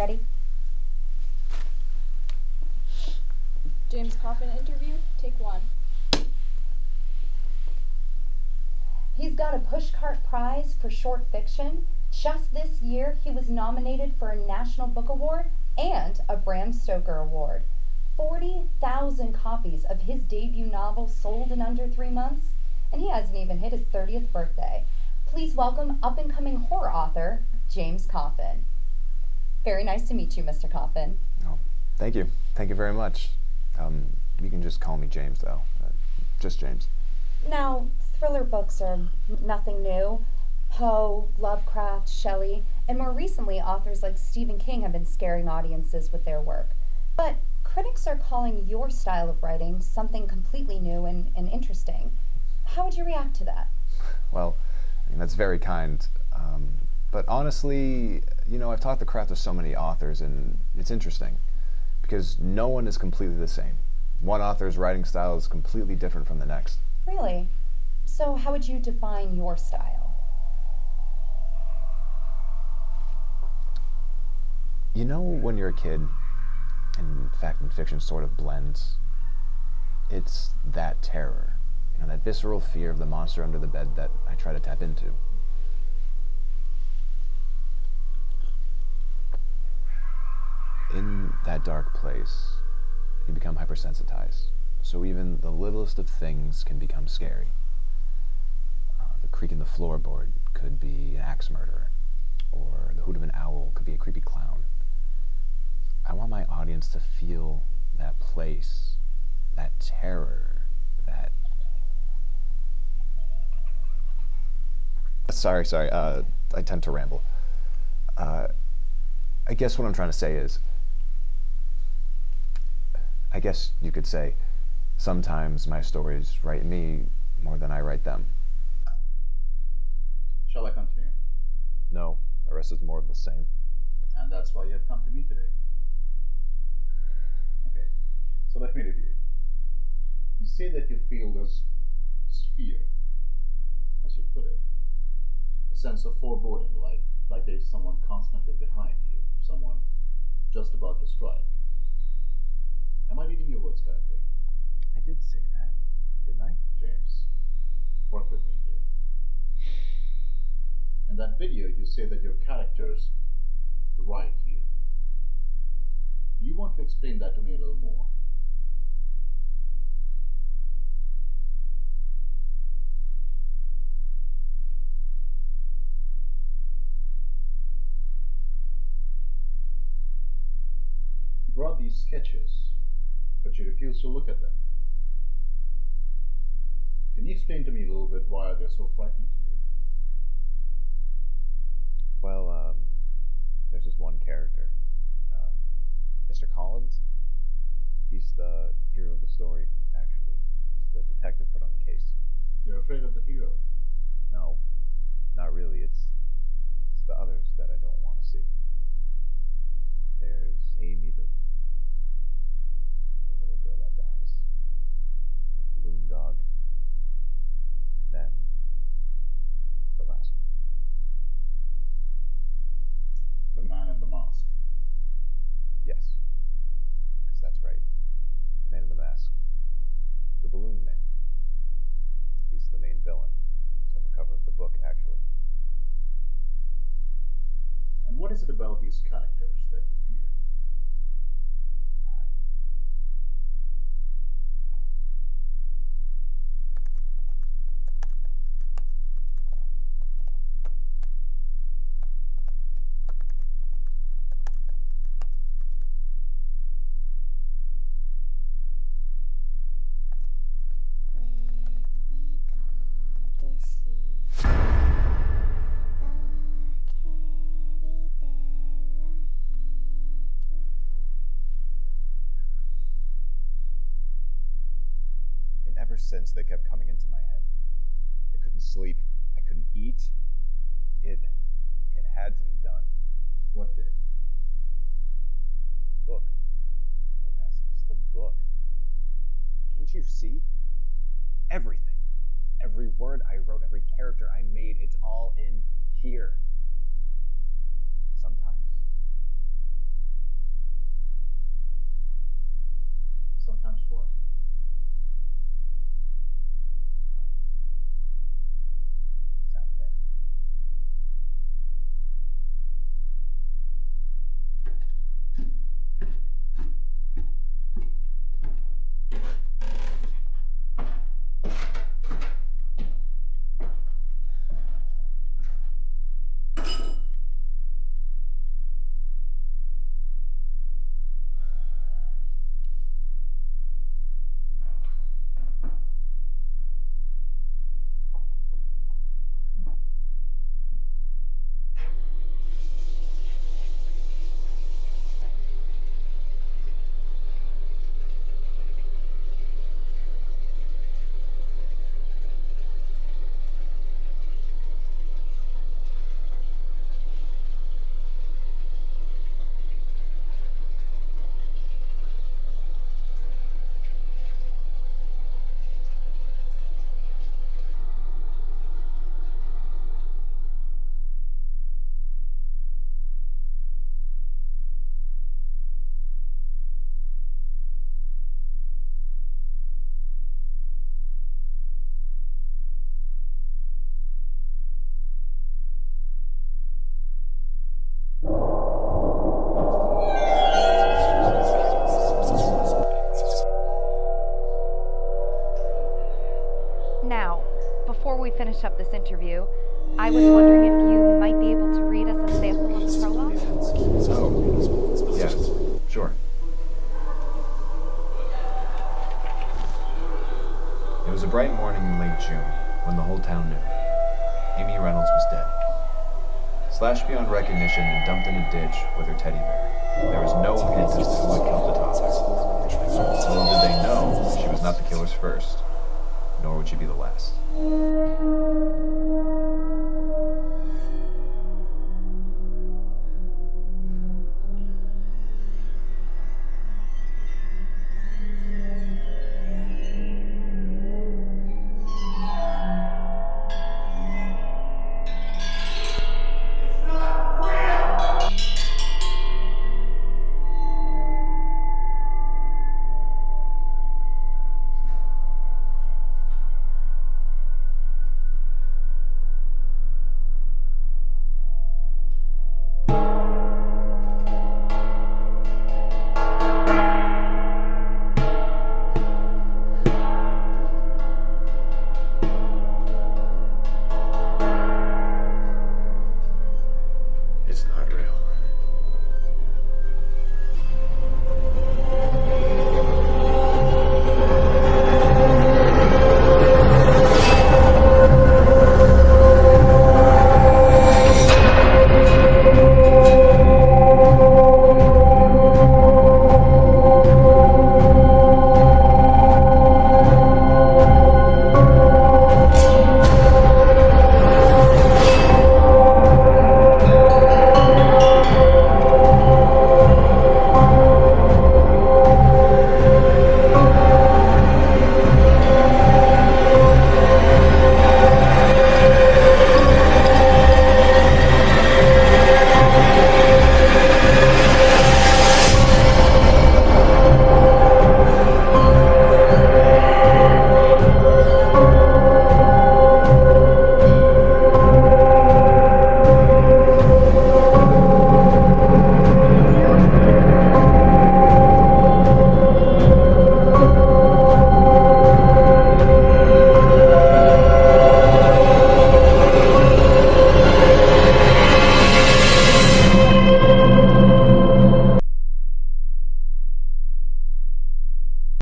Ready? James Coffin interview, take 1. He's got a pushcart prize for short fiction. Just this year, he was nominated for a National Book Award and a Bram Stoker Award. 40,000 copies of his debut novel sold in under 3 months, and he hasn't even hit his 30th birthday. Please welcome up-and-coming horror author, James Coffin. Very nice to meet you, Mr. Coffin. Oh, thank you. Thank you very much. You can just call me James, though. Just James. Now, thriller books are nothing new. Poe, Lovecraft, Shelley, and more recently, authors like Stephen King have been scaring audiences with their work. But critics are calling your style of writing something completely new and interesting. How would you react to that? Well, that's very kind. But honestly, I've taught the craft of so many authors, and it's interesting because no one is completely the same. One author's writing style is completely different from the next. Really? So how would you define your style? When you're a kid, and in fact in fiction sort of blends, it's that terror, that visceral fear of the monster under the bed that I try to tap into. In that dark place, you become hypersensitized, so even the littlest of things can become scary. The creak in the floorboard could be an axe murderer, or the hoot of an owl could be a creepy clown. I want my audience to feel that place, that terror, that... Sorry, I tend to ramble. I guess what I'm trying to say is, I guess you could say, sometimes my stories write me more than I write them. Shall I continue? No, the rest is more of the same. And that's why you have come to me today. Okay, so let me review. You say that you feel this fear, as you put it, a sense of foreboding, like there's someone constantly behind you, someone just about to strike. Am I reading your words correctly? I did say that, didn't I? James, work with me here. In that video, you say that your characters right here. Do you want to explain that to me a little more? You brought these sketches, but you refuse to look at them. Can you explain to me a little bit why they're so frightening to you? Well, there's this one character, Mr. Collins. He's the hero of the story, actually. He's the detective put on the case. You're afraid of the hero? No, not really. It's the others that I don't want to see. There's Amy, the little girl that dies, the balloon dog, and then the last one. The man in the mask. Yes, that's right. The man in the mask. The balloon man. He's the main villain. He's on the cover of the book, actually. And what is it about these characters that you fear? And ever since, they kept coming into my head. I couldn't sleep. I couldn't eat. It had to be done. What did? The book. Erasmus, the book. Can't you see? Everything. Every word I wrote, every character I made, it's all in here. Sometimes finish up this interview, I was wondering if you might be able to read us a sample of the prologue? Oh, yeah, sure. It was a bright morning in late June when the whole town knew. Amy Reynolds was dead. Slashed beyond recognition and dumped in a ditch with her teddy bear. There was no hint as to who had killed the toddler. Little did they know she was not the killer's first, nor would she be the last.